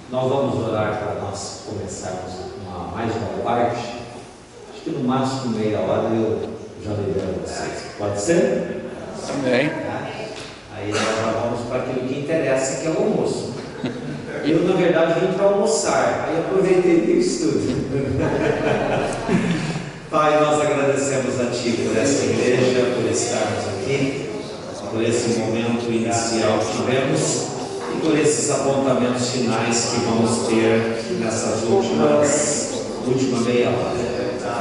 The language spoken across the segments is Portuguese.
Nós vamos orar para nós começarmos mais uma parte. Acho que no máximo meia hora eu já libero vocês. Pode ser? Amém. Aí nós já vamos para aquilo que interessa, que é o almoço. Eu, na verdade, vim para almoçar. Aí aproveitei isso tudo. Pai, nós agradecemos a Ti por essa igreja, por estarmos aqui, por esse momento inicial que tivemos e por esses apontamentos finais que vamos ter nessas última meia hora.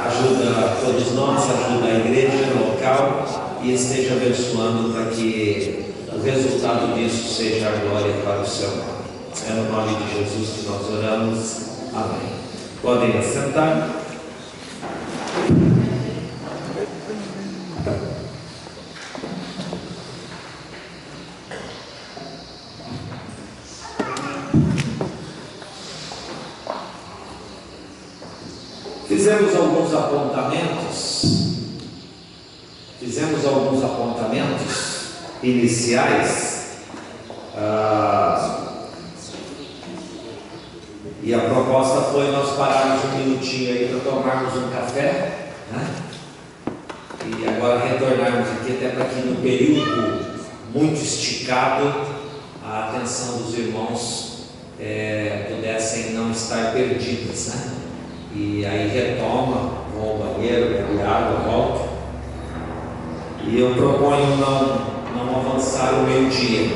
Ajuda todos nós, ajuda a igreja local e esteja abençoando para que o resultado disso seja a glória para o Seu nome. É no nome de Jesus que nós oramos. Amém. Podem assentar. Fizemos alguns apontamentos iniciais e a proposta foi nós pararmos um minutinho aí para tomarmos um café, né? E agora retornarmos aqui até para que no período muito esticado a atenção dos irmãos pudessem não estar perdidas, né? E aí retoma, vão ao banheiro, bebe água, volta. E eu proponho não avançar o meio-dia.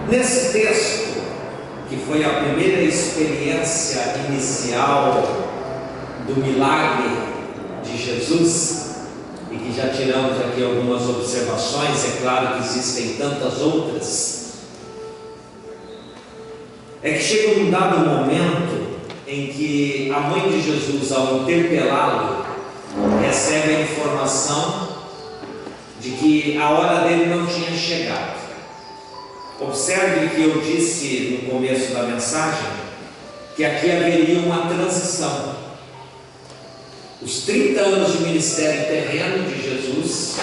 Nesse texto, que foi a primeira experiência inicial do milagre de Jesus, e que já tiramos aqui algumas observações, é claro que existem tantas outras. É que chega um dado momento em que a mãe de Jesus, ao interpelá-lo, recebe a informação de que a hora dele não tinha chegado. Observe que eu disse no começo da mensagem que aqui haveria uma transição. Os 30 anos de ministério terreno de Jesus,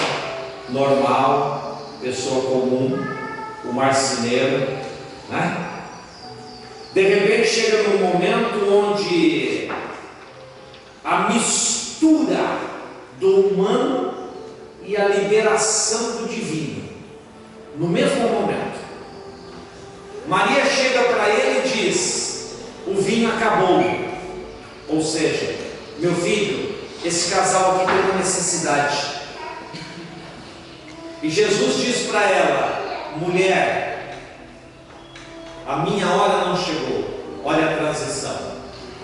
normal, pessoa comum, o marceneiro, né? De repente chega num momento onde a mistura do humano e a liberação do divino, no mesmo momento, Maria chega para ele e diz: o vinho acabou, ou seja, meu filho, esse casal aqui tem uma necessidade. E Jesus diz para ela: mulher, a minha hora não chegou. Olha a transição,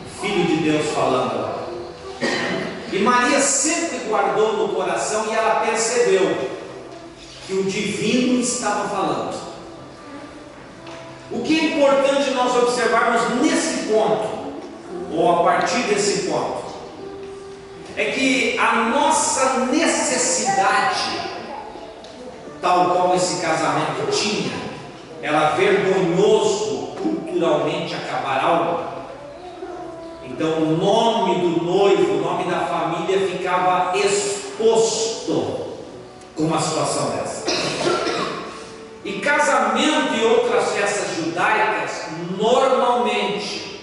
o Filho de Deus falando lá. E Maria sempre guardou no coração e ela percebeu que o divino estava falando. O que é importante nós observarmos nesse ponto, ou a partir desse ponto, é que a nossa necessidade, tal qual esse casamento tinha, era vergonhoso culturalmente acabar algo. Então o nome do noivo, o nome da família ficava exposto com uma situação dessa. E casamento e outras festas judaicas normalmente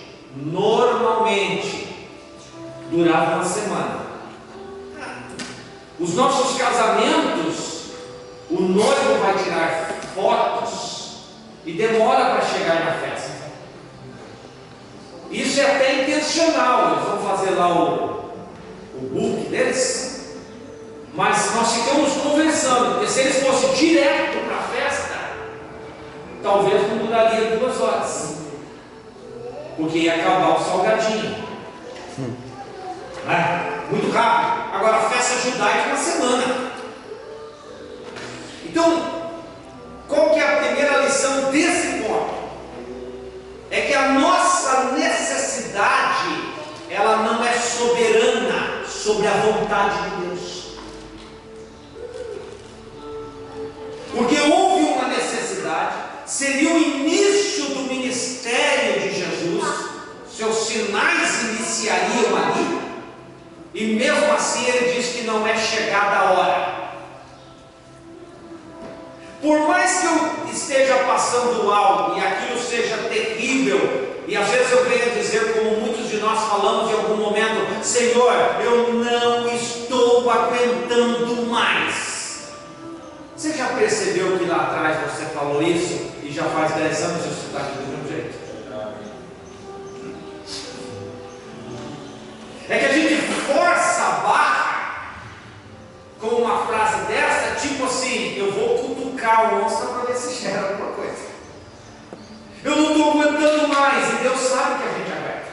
duravam uma semana. Os nossos casamentos, o noivo vai tirar fotos e demora para chegar na festa. Isso é até intencional. Eles vão fazer lá o book deles, mas nós ficamos conversando, porque se eles fossem direto para a festa, talvez não duraria 2 horas, porque ia acabar o salgadinho, muito rápido. Agora a festa judaica é uma semana. Então, qual que é a primeira lição desse ponto? É que a nossa necessidade, ela não é soberana sobre a vontade de Deus. Porque houve uma necessidade, seria o início do ministério de Jesus, seus sinais iniciariam ali, e mesmo assim ele diz que não é chegada a hora. Por mais que eu esteja passando algo e aquilo seja terrível, e às vezes eu venho a dizer, como muitos de nós falamos em algum momento: Senhor, eu não estou aguentando mais. Você já percebeu que lá atrás você falou isso e já faz 10 anos isso está aqui do mesmo jeito? É que a gente força a barra com uma frase dessa, tipo assim: eu vou cutucar o onça para ver se gera alguma coisa. Eu não estou aguentando mais, e Deus sabe que a gente aguenta.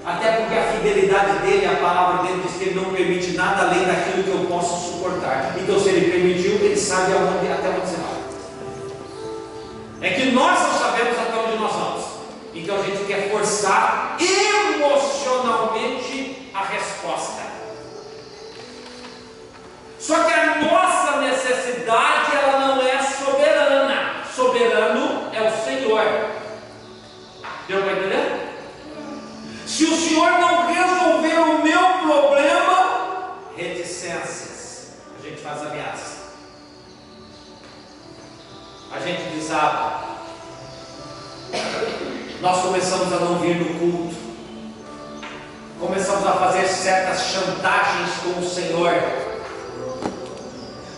Até porque a fidelidade dele, a palavra dele diz que ele não permite nada além daquilo que eu posso suportar. Então, se ele permitiu, ele sabe até onde você vai. É que nós não sabemos até onde nós vamos. Então a gente quer forçar emocionalmente a resposta. Só que a nossa necessidade, ela não é soberana. Soberano é o Senhor. Deu para entender? Se o Senhor não resolver o meu problema, reticências. A gente faz ameaça. A gente desaba. Nós começamos a não vir no culto. Começamos a fazer certas chantagens com o Senhor.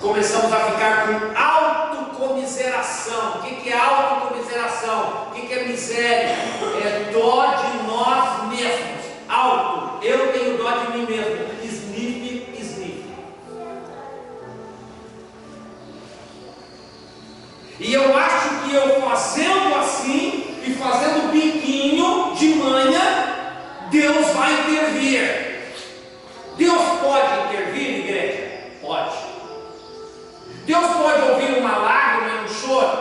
Começamos a ficar com autocomiseração. O que é autocomiseração? O que é miséria? É dó de nós mesmos. Auto, eu tenho dó de mim mesmo. Sniff, sniff. E eu acho que eu fazendo assim e fazendo biquinho de manhã, Deus vai intervir. Deus pode intervir, igreja? Pode. Deus pode ouvir uma lágrima e um choro?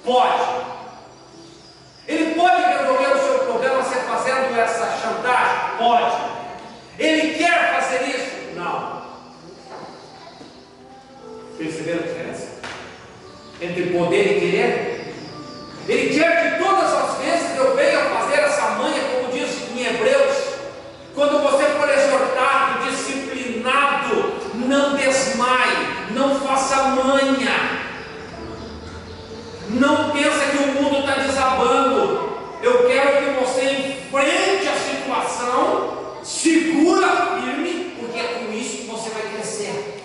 Pode. Ele pode resolver o seu problema você fazendo essa chantagem? Pode. Ele quer fazer isso? Não. Perceberam a diferença entre poder e querer? Ele quer que todas as vezes eu venha fazer essa manha, como diz em Hebreus, quando você for exortado, disciplinado, não desmaie, não faça manha, não pensa que o mundo está desabando. Eu quero que você enfrente a situação, segura firme, porque é com isso que você vai crescer.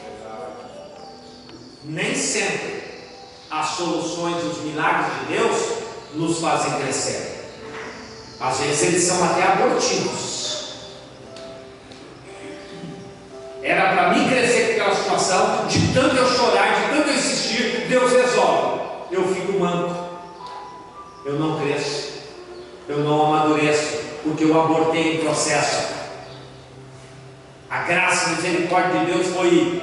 Nem sempre as soluções, os milagres de Deus nos fazem crescer. Às vezes eles são até abortivos. Era para mim crescer com aquela situação, de tanto eu chorar, de tanto eu insistir, Deus resolve. Eu fico manco, eu não cresço, eu não amadureço, porque eu abortei o processo. A graça e misericórdia de Deus foi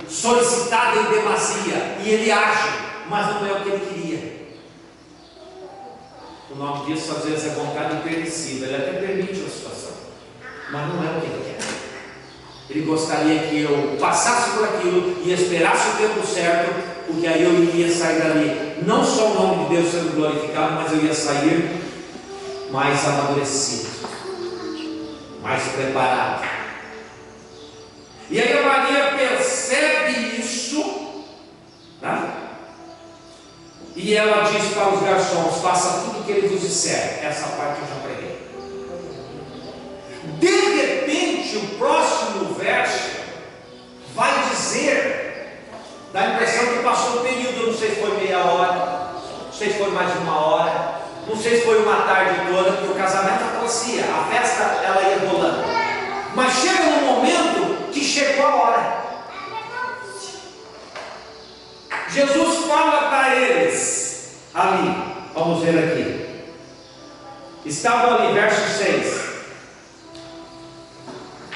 solicitada em demasia, e Ele age, mas não é o que Ele queria. O nome disso às vezes é vontade permissiva. Ele até permite a situação, mas não é o que Ele quer. Ele gostaria que eu passasse por aquilo e esperasse o tempo certo, porque aí eu iria sair dali, não só o nome de Deus sendo glorificado, mas eu ia sair mais amadurecido, mais preparado. E aí a Maria percebe isso, né? E ela diz para os garçons: faça tudo o que ele vos disser. Essa parte eu já preguei. De repente, o próximo verso vai dizer, dá a impressão que passou um período, não sei se foi meia hora, não sei se foi mais de uma hora, não sei se foi uma tarde toda, porque o casamento acontecia, a festa ela ia rolando. Mas chega um momento que chegou a hora. Jesus fala para eles ali, vamos ver aqui. Estavam ali, verso 6.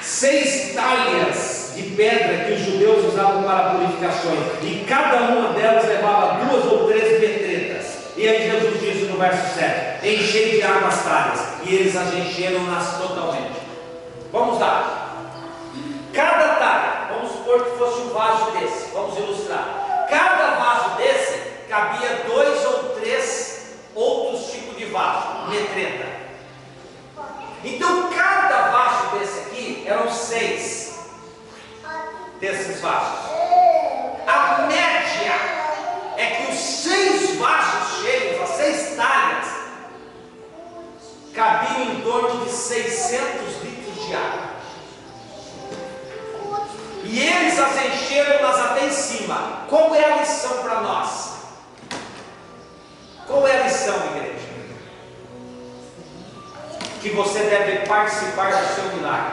6 talhas de pedra que os judeus usavam para purificações, e cada uma delas levava 2 ou 3 metretas. E aí Jesus disse no verso 7: enchei de água as talhas, e eles as encheram-nas totalmente. Vamos lá. Cada talha, vamos supor que fosse um vaso desse, vamos ilustrar. Cada vaso desse cabia 2 ou 3 outros tipos de vaso, metreta. Então cada vaso desse aqui eram 6 desses vasos. A média é que os encheram-nas até em cima. Qual é a lição para nós? Qual é a lição, igreja? Que você deve participar do seu milagre,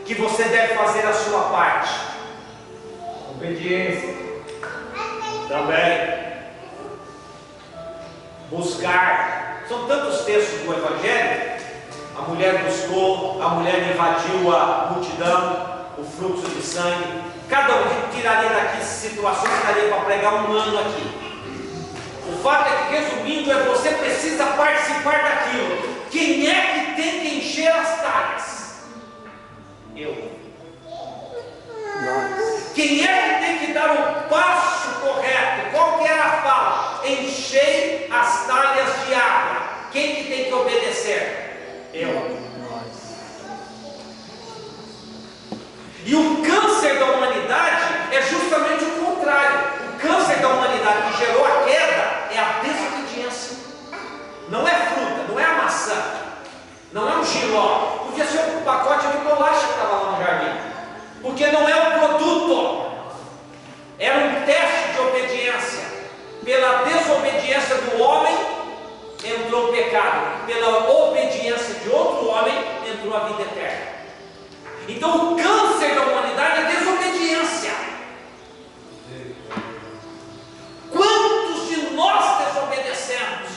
que você deve fazer a sua parte. Obediência também. Buscar. São tantos textos do Evangelho. A mulher buscou, a mulher invadiu a multidão, o fluxo de sangue. Cada um tiraria daqui situações que daria para pregar um ano aqui. O fato é que, resumindo, você precisa participar daquilo. Quem é que tem que encher as talhas? Eu. Quem é que tem que dar o passo correto? Qual que era a fala? Enchei as talhas de água. Quem que tem que obedecer? Eu. E o câncer da humanidade é justamente o contrário. O câncer da humanidade que gerou a queda é a desobediência. Não é fruta, não é a maçã, não é um giló. Podia ser um pacote de bolacha que estava lá no jardim, porque não é um produto, era um teste de obediência. Pela desobediência do homem entrou o pecado, pela obediência de outro homem entrou a vida eterna. Então o câncer da humanidade é desobediência. Quantos de nós desobedecemos?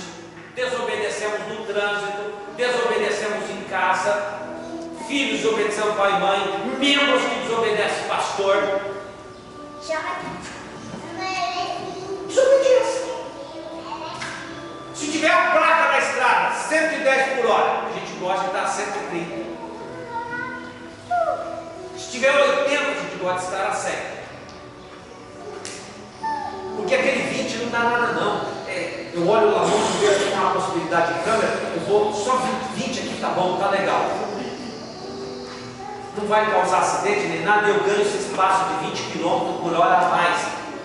Desobedecemos no trânsito, desobedecemos em casa, filhos desobedecendo pai e mãe, membros que desobedecem pastor. Desobediência. Se tiver a placa na estrada 110 por hora, a gente gosta de estar a 130. Se tiver 80, a gente gosta de estar a 100. Porque aquele 20 não dá nada não. Eu olho lá longe, vejo que tem uma possibilidade de câmera, eu vou só 20 aqui, tá bom, tá legal. Não vai causar acidente nem nada, eu ganho esse espaço de 20 km por hora a mais.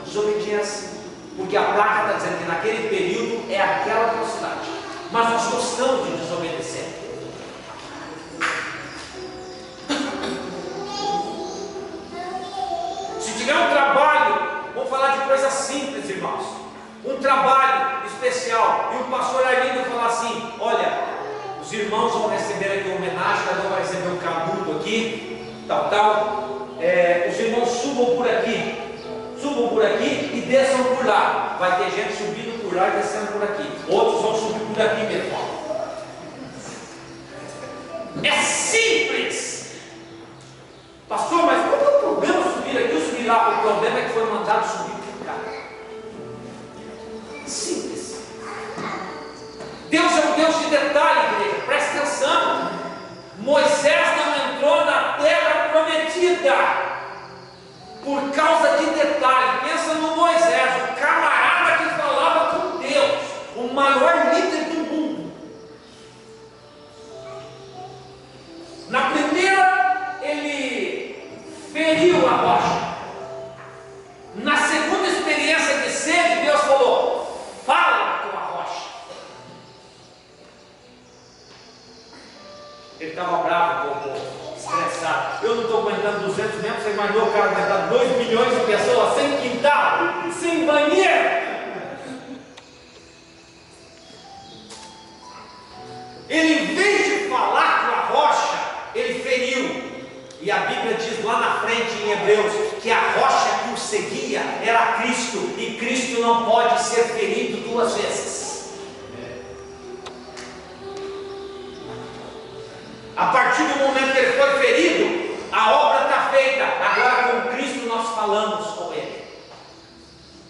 Desobediência. Porque a placa está dizendo que naquele período é aquela velocidade. Mas nós gostamos de desobedecer. Se tiver um trabalho, vamos falar de coisas simples, irmãos. Um trabalho especial, e o pastor Arlindo falar assim: olha, os irmãos vão receber aqui uma homenagem, cada um vai receber um canudo aqui, tal. Os irmãos subam por aqui e desçam por lá. Vai ter gente subindo por lá e descendo por aqui. Outros vão subir por aqui mesmo. É simples. Pastor, mas qual é o problema subir aqui ou subir lá? O problema é que foi mandado subir por cá. Simples. Deus é um Deus de detalhe, igreja. Presta atenção. Moisés não entrou na terra prometida por causa de detalhe. Pensa no Moisés, o camarada que falava com Deus, o maior líder do mundo. Na primeira, ele feriu a rocha. Na segunda experiência de sede, Deus falou: fala com a rocha. Ele estava bravo com o povo, estressado. Eu não estou aguentando 200 metros. Você imaginou o cara aguentar 2 milhões de pessoas sem quintal, sem banheiro? Ele, em vez de falar com a rocha, ele feriu. E a Bíblia diz lá na frente em Hebreus que a rocha que o seguia era Cristo, e Cristo não pode ser ferido 2 vezes. A partir do momento que ele foi ferido, a obra está feita. Agora com Cristo nós falamos com ele.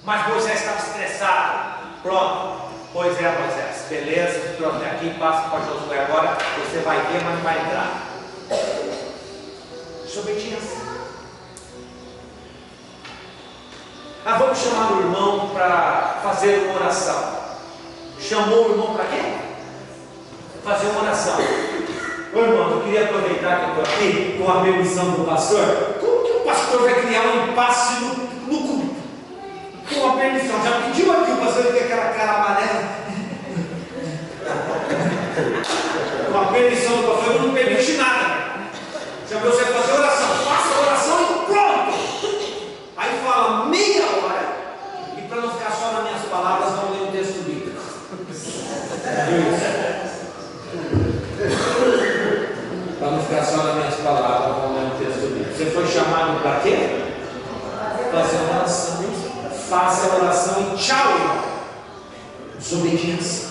Mas Moisés estava estressado. Pronto. Pois é, Moisés, beleza, pronto, aqui passa para Josué agora. Você vai ver, mas não vai entrar. Desobediência. Vamos chamar o irmão para fazer uma oração. Chamou o irmão para quê? Fazer uma oração. Ô irmão, eu queria aproveitar que eu estou aqui com a permissão do pastor. Como que o pastor vai criar um impasse no culto? Com a permissão. Já pediu aqui o pastor ter aquela cara amarela? Com a permissão do pastor, eu não permite nada. Já você fazer oração, faça oração. chamado para quê? Fazer uma oração. Faça a oração e tchau, irmão. Desobediência.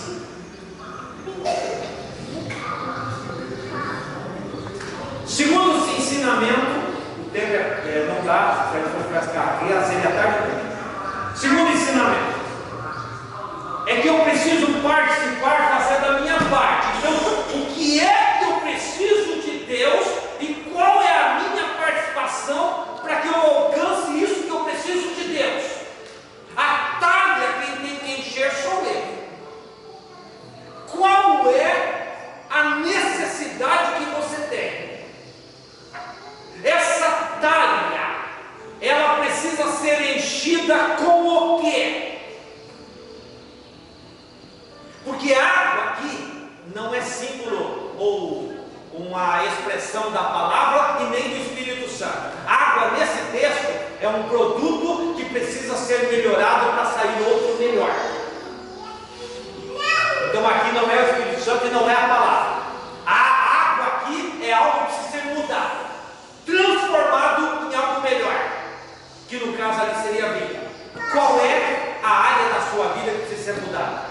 Segundo esse ensinamento, o tempo não dá, se a gente for ficar aqui, seria tarde. Segundo ensinamento, é que eu preciso participar, fazer da minha parte. Então, o que é que eu preciso de Deus e qual é a minha participação para que eu alcance isso que eu preciso de Deus? A talha quem tem que encher sou eu. Qual é a necessidade que você tem? Essa talha, ela precisa ser enchida com o quê? Porque a água aqui não é símbolo ou uma expressão da palavra e nem do Espírito Santo. A água nesse texto é um produto que precisa ser melhorado para sair outro melhor. Então aqui não é o Espírito Santo e não é a palavra. A água aqui é algo que precisa ser mudado, transformado em algo melhor, que no caso ali seria a vida. Qual é a área da sua vida que precisa ser mudada?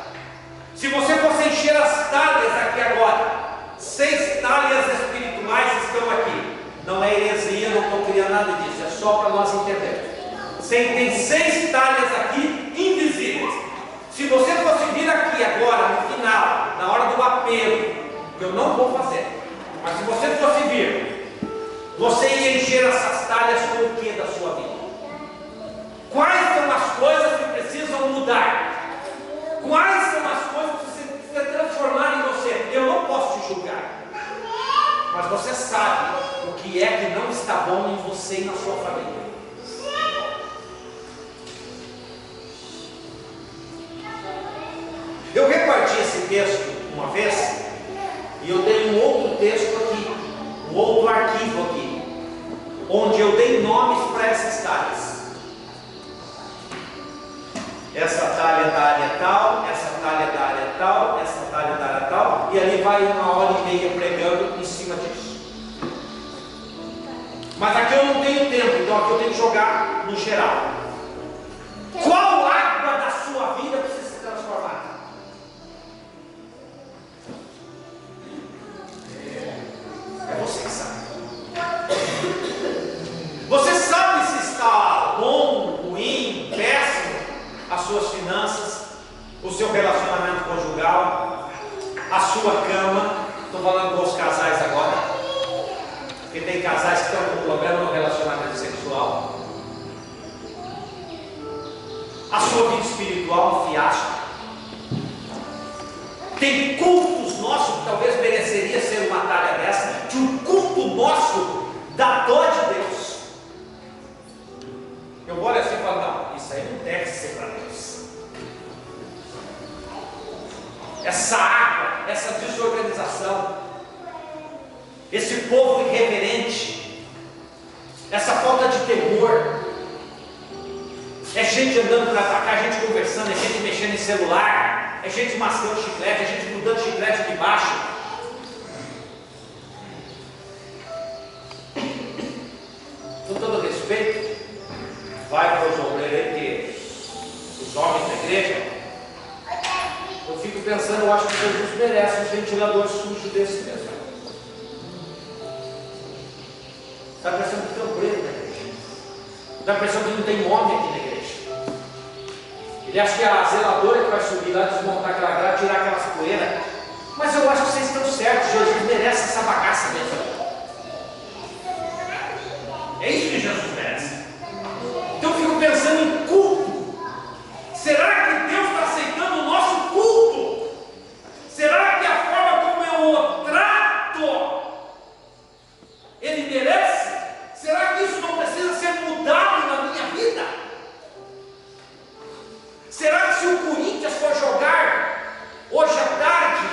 Se você fosse encher as talhas aqui agora, 6 talhas espirituais estão aqui. Não é heresia, não estou criando nada disso, é só para nós entendermos. Tem 6 talhas aqui invisíveis. Se você fosse vir aqui agora, no final, na hora do apelo, que eu não vou fazer, mas se você fosse vir, você ia encher essas talhas com o que da sua vida? Quais são as coisas que precisam mudar? Quais são as coisas que você precisa transformar em você? Eu não posso te julgar, mas você sabe o que é que não está bom em você e na sua família. Eu reparti esse texto uma vez e eu tenho um outro texto aqui, um outro arquivo aqui, onde eu dei nomes para essas talhas. Essa talha da área tal, essa talha da área tal, essa talha da área tal, e ali vai 1h30 pregando em cima disso. Mas aqui eu não tenho tempo, então aqui eu tenho que jogar no geral. Qual água da sua vida precisa ser transformada? É você que sabe. Você sabe se está bom, ruim, péssimo, as suas finanças, o seu relacionamento conjugal, a sua cama. Estou falando com os casais agora, porque tem casais que estão com problema no relacionamento sexual. A sua vida espiritual, um fiasco. Tem cultos nossos que talvez mereceria ser uma talha dessa, que o culto nosso dá dó de Deus. Eu olho assim e falo, não, isso aí não deve ser para Deus. Essa água, essa desorganização, esse povo irreverente, essa falta de temor, é gente andando para atacar, gente conversando, é gente mexendo em celular, é gente mascando chiclete, é gente mudando chiclete de baixo. Com todo respeito, vai para os obreiros aí, os homens da igreja. Eu fico pensando, eu acho que Jesus merece um ventilador sujo desse mesmo. Dá a impressão que tem um preto na igreja. Dá a impressão que não tem homem aqui na igreja. Ele acha que é a zeladora que vai subir lá, desmontar aquela grade, tirar aquelas poeiras. Mas eu acho que vocês estão certos, Jesus merece essa bagaça mesmo. É isso que Jesus merece. Então eu fico pensando em culto. Será que Deus está aceitando o nosso culto? Será que a forma como eu o trato, Ele merece? Será que isso não precisa ser mudado na minha vida? Será que se o Corinthians for jogar hoje à tarde,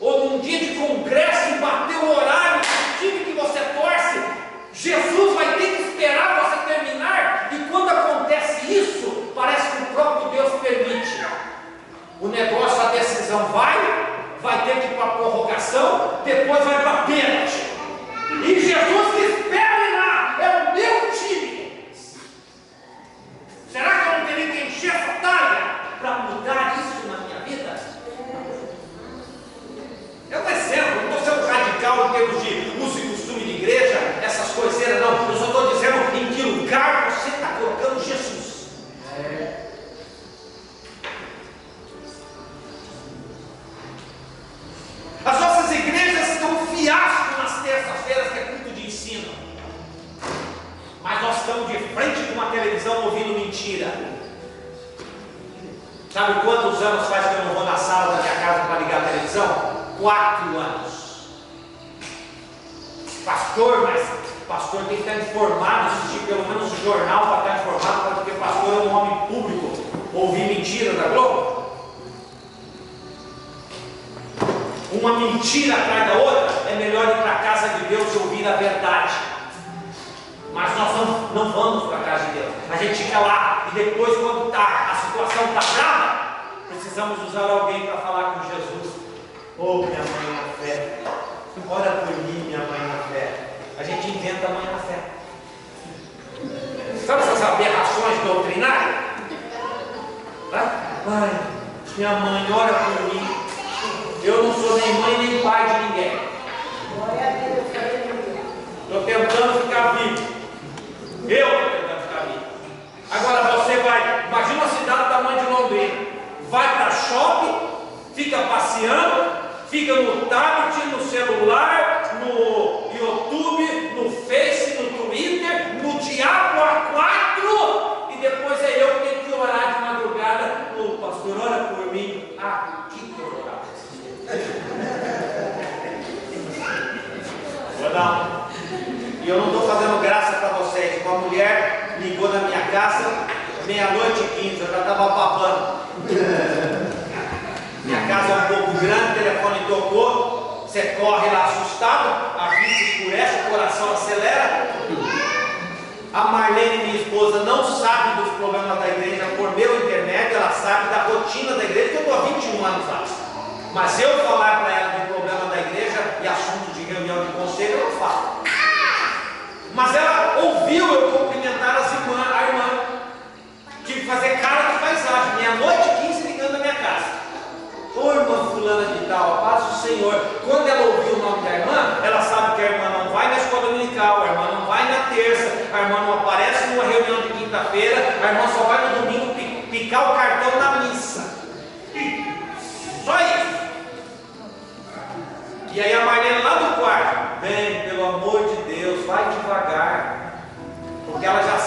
ou num dia de congresso e bater o horário do time que você torce, Jesus vai ter que esperar você terminar? E quando acontece isso, parece que o próprio Deus permite. O negócio, a decisão vai ter que ir para a prorrogação, depois vai para a pênalti. E Jesus que espere lá, é o meu estamos de frente com uma televisão ouvindo mentira. Sabe quantos anos faz que eu não vou na sala da minha casa para ligar a televisão? 4 anos. Pastor, mas o pastor tem que estar informado, assistir pelo menos o jornal para estar informado, porque o pastor é um homem público. Ouvir mentira da Globo? Uma mentira atrás da outra, é melhor ir para a casa de Deus e ouvir a verdade. Mas nós não vamos para a casa de Deus. A gente fica lá e depois, quando a situação está brava, precisamos usar alguém para falar com Jesus. Oh, minha mãe na fé, ora por mim, minha mãe na fé. A gente inventa a mãe na fé. Sabe essas aberrações doutrinárias? Ai, minha mãe, ora por mim. Eu não sou nem mãe nem pai de ninguém. Estou tentando ficar vivo. Eu estou tentando ficar vivo. Agora você vai, imagina uma cidade do tamanho de Londrina. Vai para shopping, fica passeando, fica no tablet, no celular, no YouTube, no Face, no Twitter, no Diabo A4, e depois é eu que tenho que orar de madrugada. O pastor, ora por mim. Que eu orar. Não. E eu não estou fazendo graça para vocês. Uma mulher ligou na minha casa 00:15, eu já estava babando. Minha casa é um pouco grande, o telefone tocou, você corre lá assustado, a vista escurece, o coração acelera. A Marlene, minha esposa, não sabe dos problemas da igreja por meu intermédio, ela sabe da rotina da igreja, que eu estou há 21 anos lá. Mas eu falar para ela de problema da igreja e assunto de reunião de conselho, eu não falo. Mas ela ouviu eu cumprimentar a irmã. Tive que fazer cara de paisagem. 00:15 ligando na minha casa. Ô irmã fulana de tal, a paz do Senhor. Quando ela ouviu o nome da irmã, ela sabe que a irmã não vai na escola dominical, a irmã não vai na terça, a irmã não aparece numa reunião de quinta-feira, a irmã só vai no domingo picar o cartão da missa. Só isso. E aí a Marlene lá do quarto, bem, pelo amor de Deus, vai devagar, porque ela já